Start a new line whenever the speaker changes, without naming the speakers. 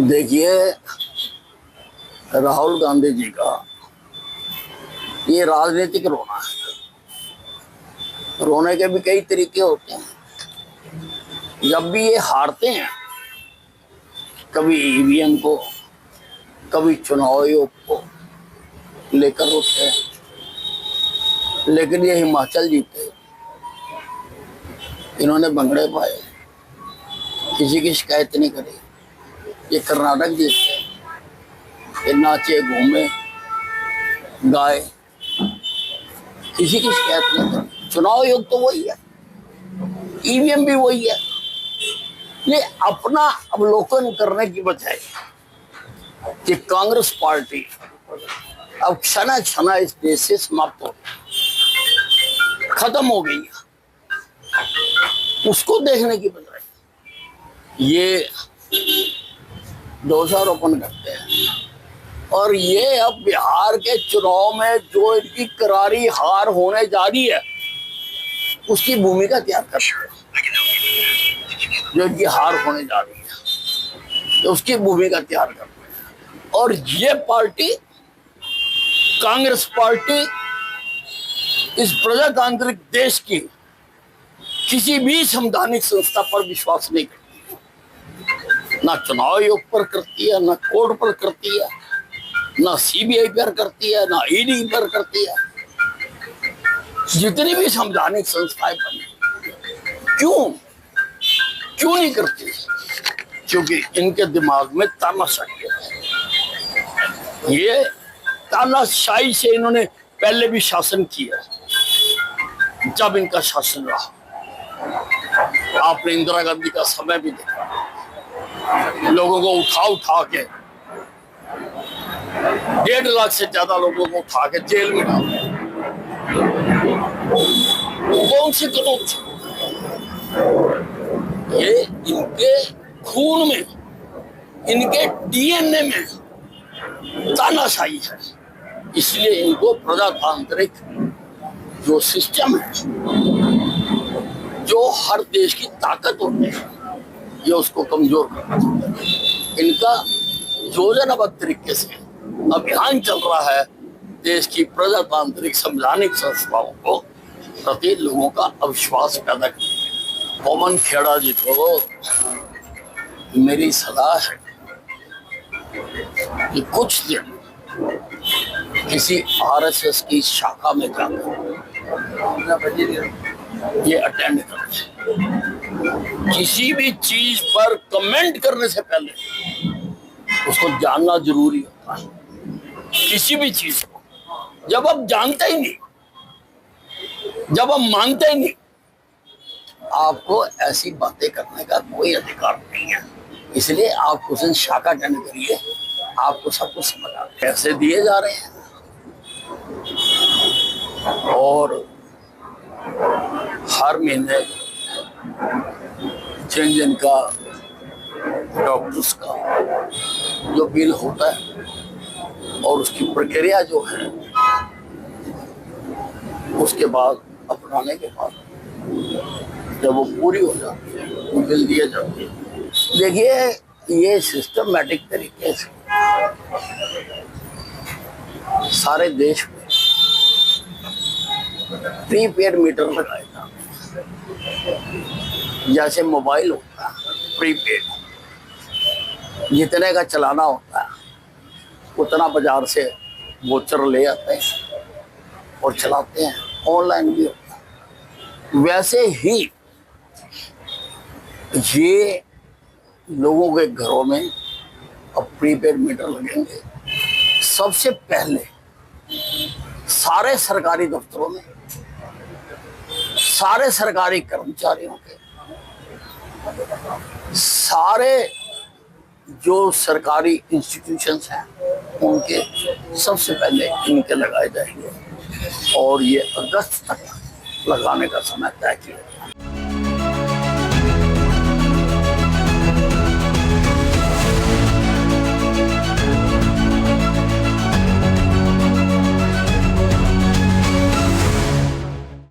देखिए, राहुल गांधी जी का ये राजनीतिक रोना है। रोने के भी कई तरीके होते हैं। जब भी ये हारते हैं, कभी ईवीएम को, कभी चुनाव आयोग को लेकर रोते हैं, लेकिन ये हिमाचल जीते, इन्होंने भंगड़े पाए, किसी की शिकायत नहीं करी। ये कर्नाटक जीते, ये नाचे, घूमे, गाए, किसी की शिकायत नहीं करी। चुनाव आयोग तो वही है, ईवीएम भी वही है। ये अपना अवलोकन करने की बजाय कि कांग्रेस पार्टी अब क्षण क्षण इस देश से समाप्त हो गई, खत्म हो गई है, उसको देखने की बजाय ये दोषारोपण करते हैं। और ये अब बिहार के चुनाव में जो इनकी करारी हार होने जा रही है, उसकी भूमिका तैयार करते हैं। जो इनकी हार होने जा रही है, तो उसकी भूमिका तैयार करते हैं। और ये पार्टी, कांग्रेस पार्टी, इस प्रजातांत्रिक देश की किसी भी संवैधानिक संस्था पर विश्वास नहीं करती, ना चुनाव आयोग पर करती है, ना कोर्ट पर करती है, ना सीबीआई पर करती है, ना ईडी पर करती है। जितनी भी संवैधानिक संस्थाएं बनी, क्यों नहीं करती? क्योंकि इनके दिमाग में तानाशाही है। ये तानाशाही से इन्होंने पहले भी शासन किया। जब इनका शासन रहा, आपने इंदिरा गांधी का समय भी देखा, लोगों को उठा के 1.5 लाख से ज्यादा लोगों को उठा के जेल में डाल दिया। कौन सी कानून थी? ये इनके खून में, इनके डीएनए में तानाशाही है। इसलिए इनको प्रजातांत्रिक जो सिस्टम है, जो हर देश की ताकत होती है, ये उसको कमजोर करना चाहता है। इनका योजनाबद्ध तरीके से अभियान चल रहा है देश की प्रजातांत्रिक संवैधानिक संस्थाओं को प्रति लोगों का अविश्वास पैदा करना। पवन खेड़ा जी को मेरी सलाह है कि कुछ दिन किसी आरएसएस की शाखा में जाकर ये अटेंड करें। किसी भी चीज पर कमेंट करने से पहले उसको जानना जरूरी होता है। किसी भी चीज को जब आप जानते ही नहीं, जब आप मानते ही नहीं, आपको ऐसी बातें करने का कोई अधिकार नहीं है। इसलिए आप उस दिन शाखा अटेंड करिए, आपको सब कुछ समझ आ जाए। पैसे दिए जा रहे हैं और हर महीने जिनका डॉक्टर्स का जो बिल होता है और उसकी प्रक्रिया जो है, उसके बाद अपनाने के बाद जब वो पूरी हो जाती है, वो बिल दिए जाते हैं। देखिए, ये सिस्टमैटिक तरीके से सारे देश में प्रीपेड मीटर लगाए जाते हैं। जैसे मोबाइल होता है प्रीपेड, जितने का चलाना होता है उतना बाजार से वोचर ले आते हैं और चलाते हैं। ऑनलाइन भी होता है। वैसे ही ये लोगों के घरों में अब प्रीपेड मीटर लगेंगे। सबसे पहले सारे सरकारी दफ्तरों में, सारे सरकारी कर्मचारियों के, सारे जो सरकारी इंस्टीट्यूशंस हैं उनके सबसे पहले इनके लगाए जाएंगे। और ये अगस्त तक लगाने का समय तय किया।